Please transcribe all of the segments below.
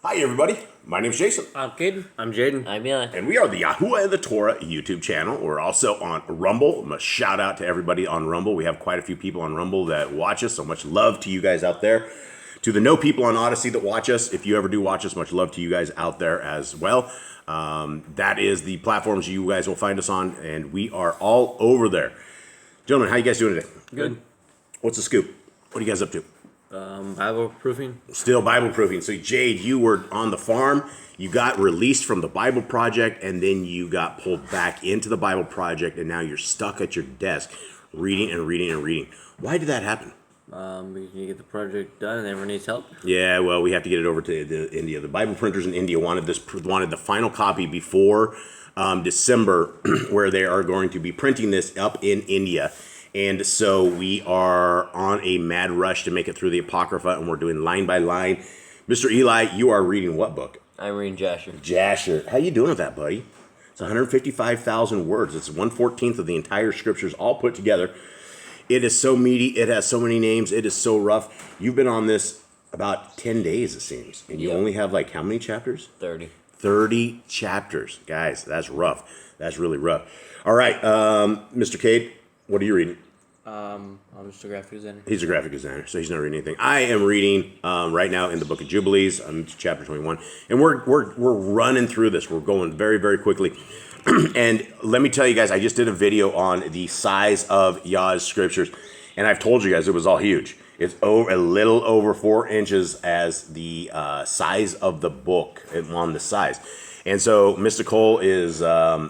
Hi, everybody. My name's Jason. I'm Caden. I'm Jaden. I'm Eli. And we are the Yahuwah and the Torah YouTube channel. We're also on Rumble. A shout out to everybody on Rumble. We have quite a few people on Rumble that watch us, so much love to you guys out there. To the no people on Odysee that watch us, if you ever do watch us, much love to you guys out there as well. That is the platforms you guys will find us on, and we are all over there. Gentlemen, how you guys doing today? Good. What's the scoop? What are you guys up to? Bible proofing. Still Bible proofing. So, Jade, you were on the farm. You got released from the Bible Project, and then you got pulled back into the Bible Project, and now you're stuck at your desk reading and reading and reading. Why did that happen? We need to get the project done, and everyone needs help. Yeah, well, we have to get it over to India. The Bible printers in India wanted the final copy before December, where they are going to be printing this up in India. And so we are on a mad rush to make it through the Apocrypha, and we're doing line by line. Mr. Eli, you are reading what book? I'm reading Jasher. Jasher. How you doing with that, buddy? It's 155,000 words. It's 1/14 of the entire scriptures all put together. It is so meaty. It has so many names. It is so rough. You've been on this about 10 days, it seems. And you only have like how many chapters? 30. 30 chapters. Guys, that's rough. That's really rough. All right, Mr. Cade, what are you reading? I'm just a graphic designer. He's a graphic designer, so he's not reading anything. I am reading right now in the Book of Jubilees. I'm to chapter 21, and we're running through this. We're going very, very quickly. And let me tell you guys, I just did a video on the size of Yah's scriptures, and I've told you guys it was all huge. It's over a little over 4 inches as the size of the book on the size. And so Mr. Cole is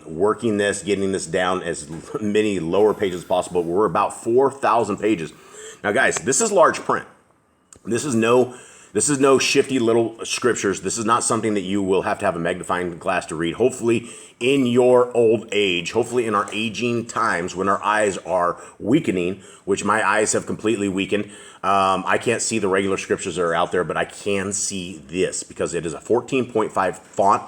working this, getting this down as many lower pages as possible. We're about 4,000 pages. Now, guys, this is large print. This is no shifty little scriptures. This is not something that you will have to have a magnifying glass to read. Hopefully, in your old age, hopefully in our aging times when our eyes are weakening, which my eyes have completely weakened. I can't see the regular scriptures that are out there, but I can see this because it is a 14.5 font,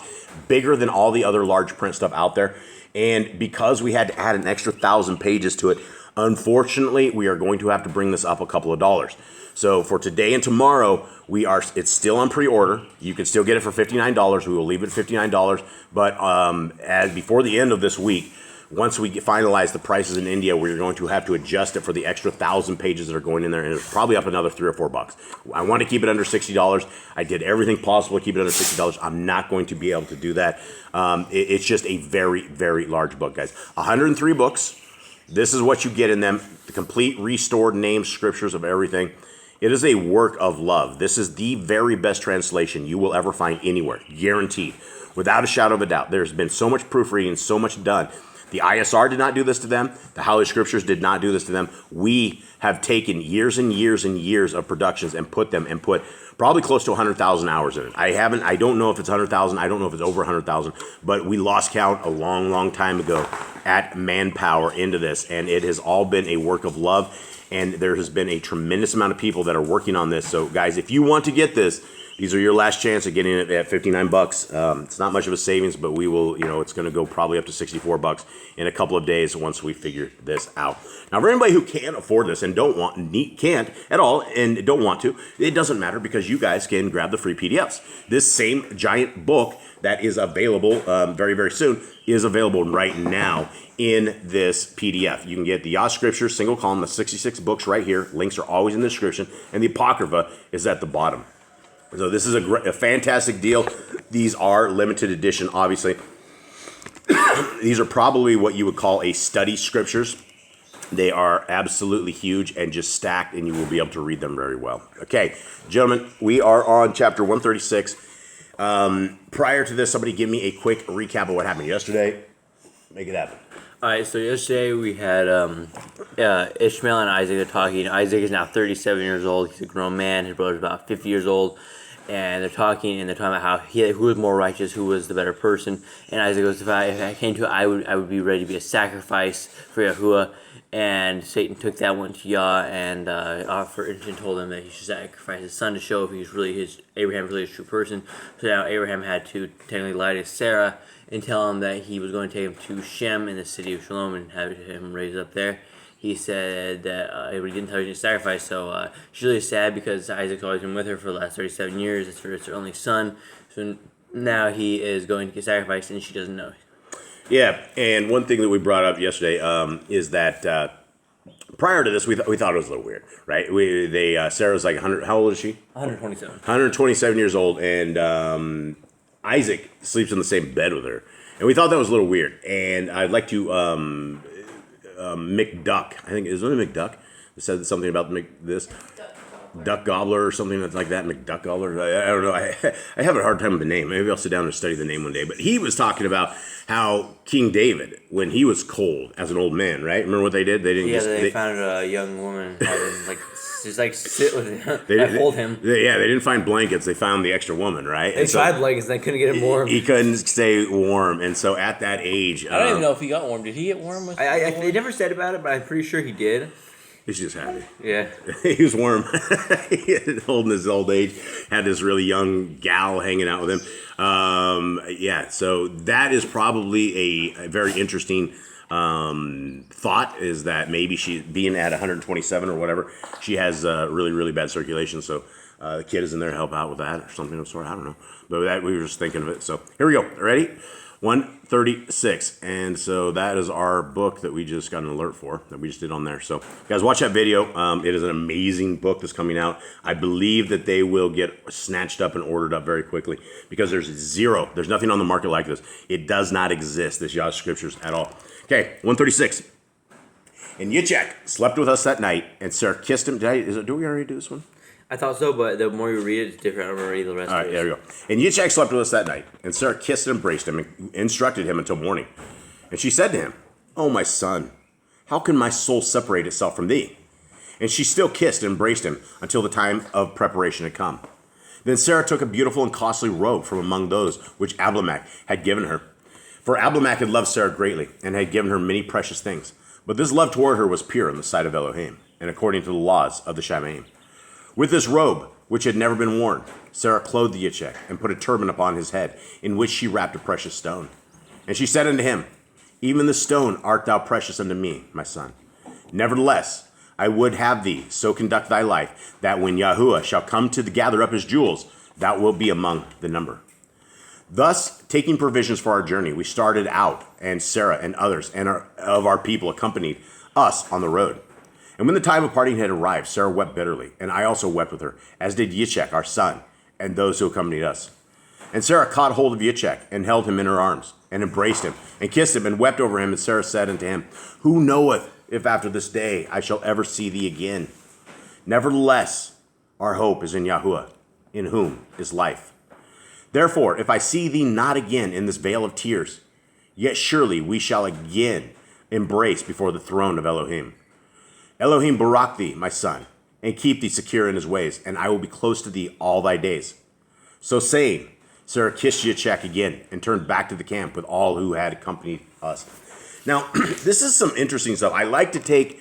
bigger than all the other large print stuff out there. And because we had to add an extra 1,000 pages to it, unfortunately, we are going to have to bring this up a couple of dollars. So for today and tomorrow, it's still on pre-order. You can still get it for $59. We will leave it at $59. But as before the end of this week, once we finalize the prices in India, we're going to have to adjust it for the extra 1,000 pages that are going in there, and it's probably up another $3 or $4. I want to keep it under $60. I did everything possible to keep it under $60. I'm not going to be able to do that. It's just a very, very large book, guys. 103 books. This is what you get in them. The complete restored names, scriptures of everything. It is a work of love. This is the very best translation you will ever find anywhere, guaranteed, without a shadow of a doubt. There's been so much proofreading, so much done. The ISR did not do this to them. The Holy Scriptures did not do this to them. We have taken years and years and years of productions and put probably close to 100,000 hours in it. I don't know if it's 100,000. I don't know if it's over 100,000, but we lost count a long, long time ago at manpower into this, and it has all been a work of love. And there has been a tremendous amount of people that are working on this. So, guys, if you want to get this, these are your last chance of getting it at $59. It's not much of a savings, but we will, it's going to go probably up to $64 in a couple of days once we figure this out. Now, for anybody who can't afford this and can't at all and don't want to, it doesn't matter because you guys can grab the free PDFs. This same giant book that is available very, very soon is available right now in this PDF. You can get the Yah Scripture, single column, the 66 books right here. Links are always in the description. And the Apocrypha is at the bottom. So this is a fantastic deal. These are limited edition, obviously. These are probably what you would call a study scriptures. They are absolutely huge and just stacked, and you will be able to read them very well. Okay, gentlemen, we are on chapter 136. Prior to this, somebody give me a quick recap of what happened yesterday. Make it happen. All right, so yesterday we had Ishmael and Isaac are talking. Isaac is now 37 years old. He's a grown man. His brother's about 50 years old. And they're talking about how who was more righteous, who was the better person. And Isaac goes, if I came to it, I would be ready to be a sacrifice for Yahuwah. And Satan took that one to Yah and offered and told him that he should sacrifice his son to show if he's really Abraham really a true person. So now Abraham had to technically lie to Sarah and tell him that he was going to take him to Shem in the city of Shalom and have him raised up there. he said that he didn't tell her to sacrifice. So she's really sad because Isaac's always been with her for the last 37 years. It's her only son. So now he is going to get sacrificed, and she doesn't know. Yeah, and one thing that we brought up yesterday is that prior to this, we thought it was a little weird, right? Sarah's like 100. How old is she? 127. 127 years old, and Isaac sleeps in the same bed with her, and we thought that was a little weird. And I'd like to McDuck. I think is it McDuck? It said something about this. Duck Gobbler or something that's like that, McDuck Gobbler. I don't know. I have a hard time with the name. Maybe I'll sit down and study the name one day. But he was talking about how King David, when he was cold as an old man, right? Remember what they did? They didn't. They found a young woman having sit with him, hold him. They didn't find blankets. They found the extra woman, right? They tried blankets, and they couldn't get him warm. He couldn't stay warm, and so at that age, I don't even know if he got warm. Did he get warm? They never said about it, but I'm pretty sure he did. He's just happy. Yeah. He was warm. Holding his old age. Had this really young gal hanging out with him. So that is probably a very interesting thought, is that maybe she, being at 127 or whatever, she has really, really bad circulation. So the kid is in there to help out with that or something of sort. I don't know. But that, we were just thinking of it. So here we go. Ready? 136, and so that is our book that we just got an alert for, that we just did on there. So guys, watch that video. It is an amazing book that's coming out. I believe that they will get snatched up and ordered up very quickly, because there's nothing on the market like this. It does not exist, this Yah scriptures at all. Okay, 136. And Yitzchak slept with us that night, and Sarah kissed him. Do we already do this one? I thought so, but the more you read it, it's different. I'm going to read the rest All of right, it. there we go. And Yitzchak slept with us that night, and Sarah kissed and embraced him and instructed him until morning. And she said to him, "Oh, my son, how can my soul separate itself from thee?" And she still kissed and embraced him until the time of preparation had come. Then Sarah took a beautiful and costly robe from among those which Abimelech had given her. For Abimelech had loved Sarah greatly, and had given her many precious things. But this love toward her was pure in the sight of Elohim, and according to the laws of the Shamaim. With this robe, which had never been worn, Sarah clothed the Yitzchak, and put a turban upon his head, in which she wrapped a precious stone. And she said unto him, "Even the stone art thou precious unto me, my son. Nevertheless, I would have thee so conduct thy life, that when Yahuwah shall come to gather up his jewels, thou wilt be among the number." Thus, taking provisions for our journey, we started out, and Sarah and others of our people accompanied us on the road. And when the time of parting had arrived, Sarah wept bitterly, and I also wept with her, as did Yitzchak, our son, and those who accompanied us. And Sarah caught hold of Yitzchak, and held him in her arms, and embraced him, and kissed him, and wept over him. And Sarah said unto him, "Who knoweth if after this day I shall ever see thee again? Nevertheless, our hope is in Yahuwah, in whom is life. Therefore, if I see thee not again in this vale of tears, yet surely we shall again embrace before the throne of Elohim. Elohim barak thee, my son, and keep thee secure in his ways, and I will be close to thee all thy days." So saying, Sarah kissed Yitzchak again, and turned back to the camp with all who had accompanied us. Now, this is some interesting stuff. I like to take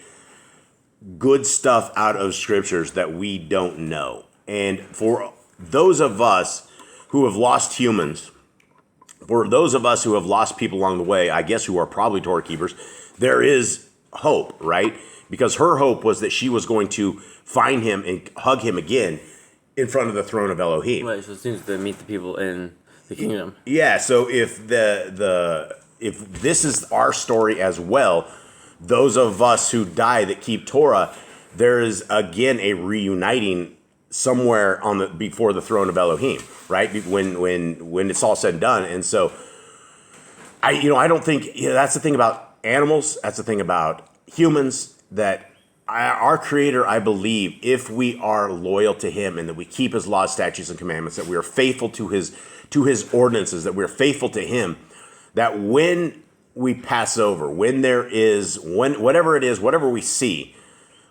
good stuff out of scriptures that we don't know. And for those of us who have lost humans, for those of us who have lost people along the way, I guess who are probably Torah keepers, there is hope, right? Because her hope was that she was going to find him and hug him again in front of the throne of Elohim. Right, so it seems to meet the people in the kingdom. Yeah, so if if this is our story as well, those of us who die that keep Torah, there is again a reuniting somewhere before the throne of Elohim, right? When it's all said and done. And so I don't think that's the thing about animals, that's the thing about humans, that our Creator, I believe, if we are loyal to Him and that we keep His laws, statutes, and commandments, that we are faithful to His ordinances, that we're faithful to Him, that when we pass over, whatever it is, whatever we see,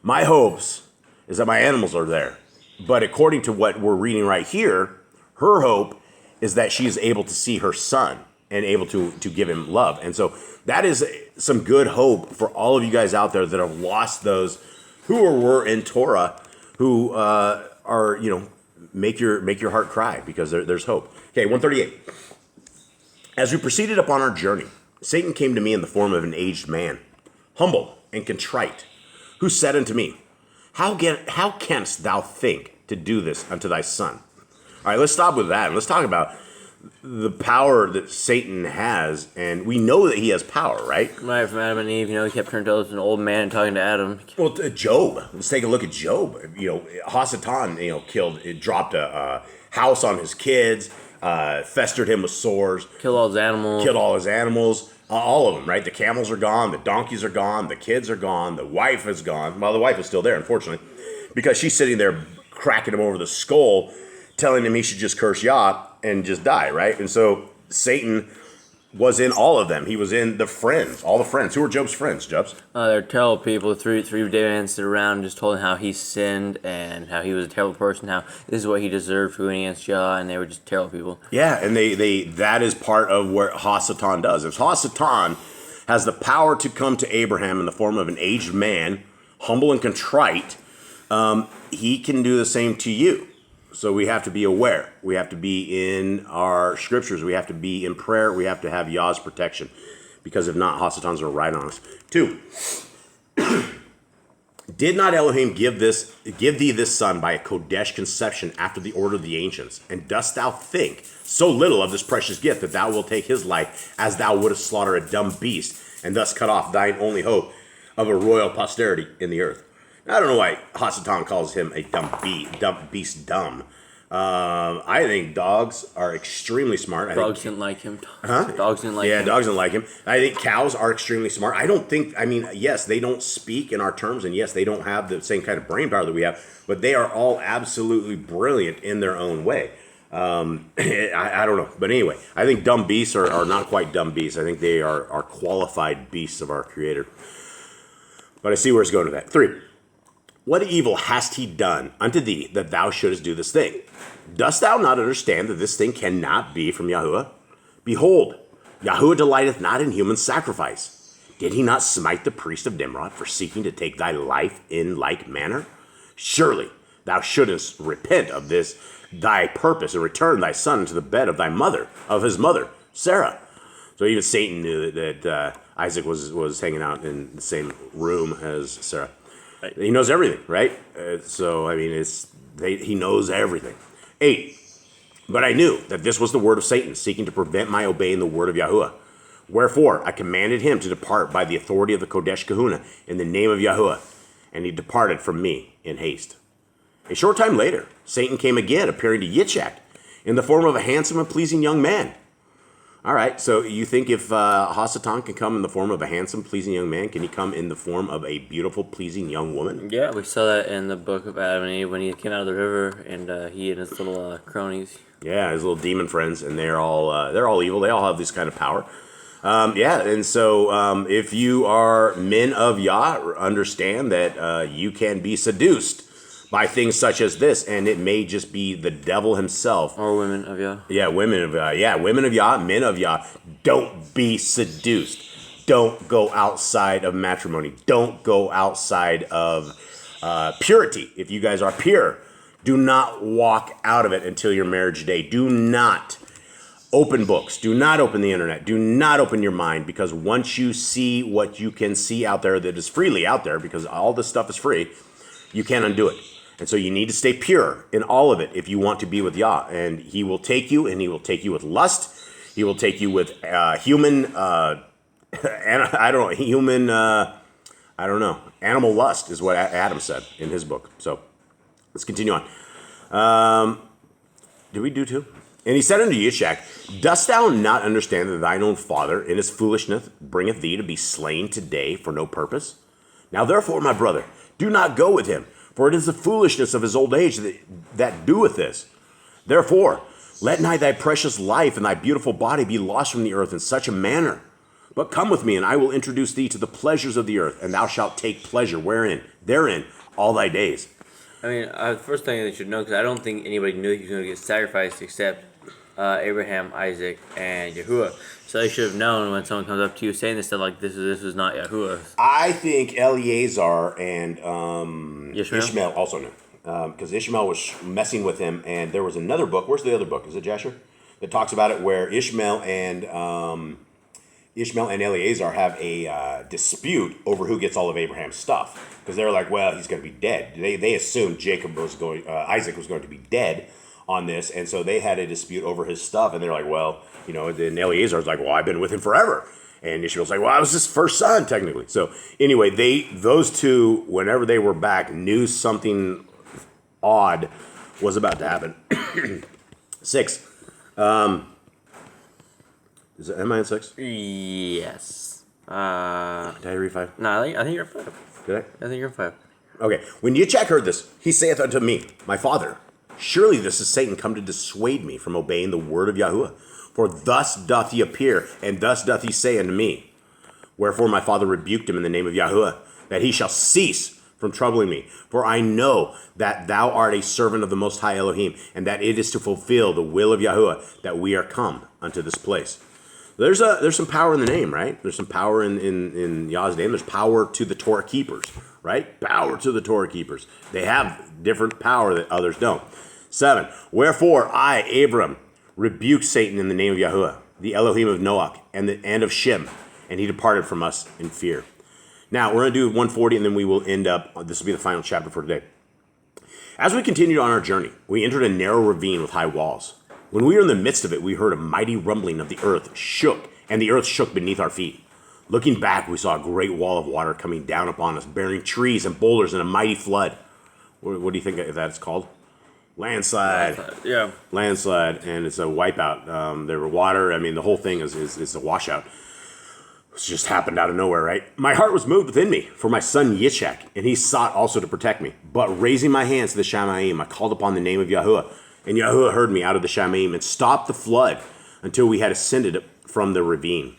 my hopes is that my animals are there. But according to what we're reading right here, her hope is that she is able to see her son and able to give him love. And so that is some good hope for all of you guys out there that have lost those who were in Torah, who are, make your heart cry, because there's hope. Okay, 138. As we proceeded upon our journey, Satan came to me in the form of an aged man, humble and contrite, who said unto me, how canst thou think to do this unto thy son? All right, let's stop with that. And let's talk about the power that Satan has. And we know that he has power, right? Right, from Adam and Eve, he kept turning to an old man and talking to Adam. Well, Job. Let's take a look at Job. Hasatan, dropped a house on his kids, festered him with sores. Killed all his animals. All of them, right? The camels are gone. The donkeys are gone. The kids are gone. The wife is gone. Well, the wife is still there, unfortunately, because she's sitting there cracking him over the skull, telling him he should just curse Yah and just die, right? And so Satan was in all of them. He was in all the friends. Who were Job's friends, Jobs? They're terrible people. Three men stood around and just told him how he sinned and how he was a terrible person, how this is what he deserved for going against Yah, and they were just terrible people. Yeah, and that is part of what Hasatan does. If Hasatan has the power to come to Abraham in the form of an aged man, humble and contrite, he can do the same to you. So we have to be aware. We have to be in our scriptures. We have to be in prayer. We have to have Yah's protection. Because if not, Hasatan's going to ride on us. 2, did not Elohim give thee this son by a Kodesh conception after the order of the ancients? And dost thou think so little of this precious gift that thou wilt take his life as thou wouldst slaughter a dumb beast and thus cut off thine only hope of a royal posterity in the earth? I don't know why Hasatan calls him a dumb beast. I think dogs are extremely smart. Dogs didn't like him. Huh? Dogs didn't like him. Yeah, dogs didn't like him. I think cows are extremely smart. Yes, they don't speak in our terms, and yes, they don't have the same kind of brain power that we have, but they are all absolutely brilliant in their own way. I don't know. But anyway, I think dumb beasts are not quite dumb beasts. I think they are qualified beasts of our Creator. But I see where it's going with that. 3. What evil hast he done unto thee that thou shouldest do this thing? Dost thou not understand that this thing cannot be from Yahuwah? Behold, Yahuwah delighteth not in human sacrifice. Did he not smite the priest of Nimrod for seeking to take thy life in like manner? Surely thou shouldest repent of this thy purpose and return thy son into the bed of his mother, Sarah. So even Satan knew that Isaac was hanging out in the same room as Sarah. He knows everything, right? He knows everything. 8, but I knew that this was the word of Satan, seeking to prevent my obeying the word of Yahuwah. Wherefore I commanded him to depart by the authority of the Kodesh Kahuna in the name of Yahuwah, and he departed from me in haste. A short time later, Satan came again, appearing to Yitzhak in the form of a handsome and pleasing young man. All right, so you think if Hasatan can come in the form of a handsome, pleasing young man, can he come in the form of a beautiful, pleasing young woman? Yeah, we saw that in the book of Adam and Eve when he came out of the river and he and his little cronies. Yeah, his little demon friends, and they're all evil. They all have this kind of power. And so if you are men of Yah, understand that you can be seduced by things such as this, and it may just be the devil himself. Or women of Yah. Yeah, women of Yah. Yeah, women of Yah, men of Yah. Don't be seduced. Don't go outside of matrimony. Don't go outside of purity. If you guys are pure, do not walk out of it until your marriage day. Do not open books. Do not open the internet. Do not open your mind, because once you see what you can see out there that is freely out there, because all this stuff is free, you can't undo it. And so you need to stay pure in all of it if you want to be with Yah. And he will take you, and he will take you with lust. He will take you with animal lust is what Adam said in his book. So let's continue on. Did we do 2? And he said unto Yishak, dost thou not understand that thine own father in his foolishness bringeth thee to be slain today for no purpose? Now therefore, my brother, do not go with him, for it is the foolishness of his old age that doeth this. Therefore, let not thy precious life and thy beautiful body be lost from the earth in such a manner. But come with me, and I will introduce thee to the pleasures of the earth, and thou shalt take pleasure therein all thy days. I mean, the first thing they should know, because I don't think anybody knew he was going to get sacrificed except Abraham, Isaac, and Yahuwah. So they should have known when someone comes up to you saying this stuff like this is not Yahuwah. I think Eleazar and Ishmael also knew. Because Ishmael was messing with him, and there was another book. Where's the other book? Is it Jasher? That talks about it, where Ishmael and Ishmael and Eleazar have a dispute over who gets all of Abraham's stuff, because they're like, well, he's going to be dead. They assumed Isaac was going to be dead on this, and so they had a dispute over his stuff, and they're like, well, then Eleazar's like, well, I've been with him forever. And Ishmael's like, well, I was his first son, technically. So anyway, those two, whenever they were back, knew something odd was about to happen. 6. Am I in 6? Yes. Did I read 5? No, I think you're 5. Did I think you're 5. Okay. When Yitzchak heard this, he saith unto me, my father, surely this is Satan come to dissuade me from obeying the word of Yahuwah. For thus doth he appear, and thus doth he say unto me. Wherefore my father rebuked him in the name of Yahuwah, that he shall cease from troubling me. For I know that thou art a servant of the Most High Elohim, and that it is to fulfill the will of Yahuwah that we are come unto this place. There's some power in the name, right? There's some power in Yah's name. There's power to the Torah keepers, right? Power to the Torah keepers. They have different power that others don't. 7. Wherefore I, Abram, rebuke Satan in the name of Yahuwah, the Elohim of Noach and of Shem, and he departed from us in fear. Now, we're going to do 140, and then we will end up, this will be the final chapter for today. As we continued on our journey, we entered a narrow ravine with high walls. When we were in the midst of it, we heard a mighty rumbling of the earth shook, and the earth shook beneath our feet. Looking back, we saw a great wall of water coming down upon us, bearing trees and boulders in a mighty flood. What do you think that's called? Landslide. Yeah. Landslide, and it's a wipeout. There were water. I mean, the whole thing is a washout. It just happened out of nowhere, right? My heart was moved within me for my son Yitzchak, and he sought also to protect me. But raising my hands to the Shamayim, I called upon the name of Yahuwah, and Yahuwah heard me out of the Shamayim and stopped the flood until we had ascended from the ravine.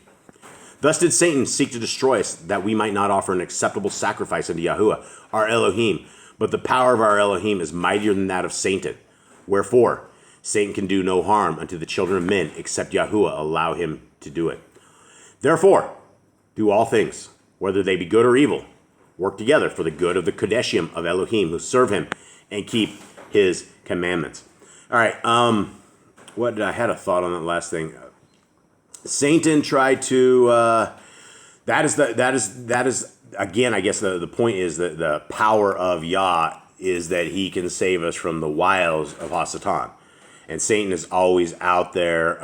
Thus did Satan seek to destroy us, that we might not offer an acceptable sacrifice unto Yahuwah, our Elohim. But the power of our Elohim is mightier than that of Satan. Wherefore, Satan can do no harm unto the children of men, except Yahuwah allow him to do it. Therefore, do all things, whether they be good or evil, work together for the good of the Kodeshim of Elohim, who serve him and keep his commandments. All right, I had a thought on that last thing. Satan tried to, that is again, I guess the point is that the power of Yah is that he can save us from the wiles of Hasatan. And Satan is always out there.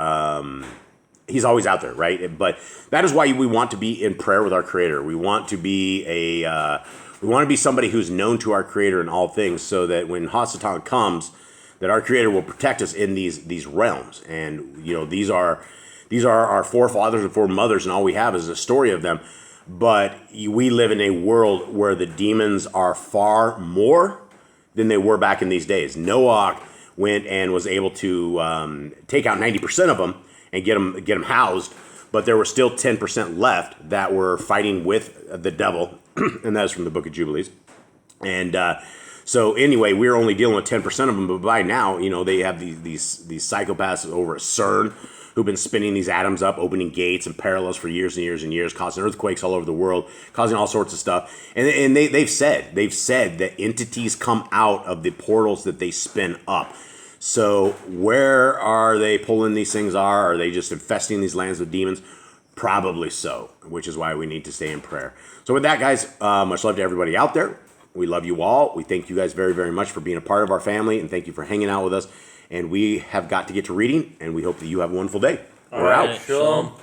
He's always out there, right? But that is why we want to be in prayer with our Creator. We want to be somebody who's known to our Creator in all things, so that when Hasatan comes, that our Creator will protect us in these realms. And these are our forefathers and foremothers, and all we have is a story of them. But we live in a world where the demons are far more than they were back in these days. Noah went and was able to take out 90% of them and get them housed, but there were still 10% left that were fighting with the devil, and that is from the Book of Jubilees. And so anyway, we're only dealing with 10% of them, but by now, they have these psychopaths over at CERN who've been spinning these atoms up, opening gates and parallels for years and years and years, causing earthquakes all over the world, causing all sorts of stuff. And they've said that entities come out of the portals that they spin up. So where are they pulling these things are? Are they just infesting these lands with demons? Probably so, which is why we need to stay in prayer. So with that, guys, much love to everybody out there. We love you all. We thank you guys very, very much for being a part of our family, and thank you for hanging out with us. And we have got to get to reading, and we hope that you have a wonderful day. We're out. Shalom.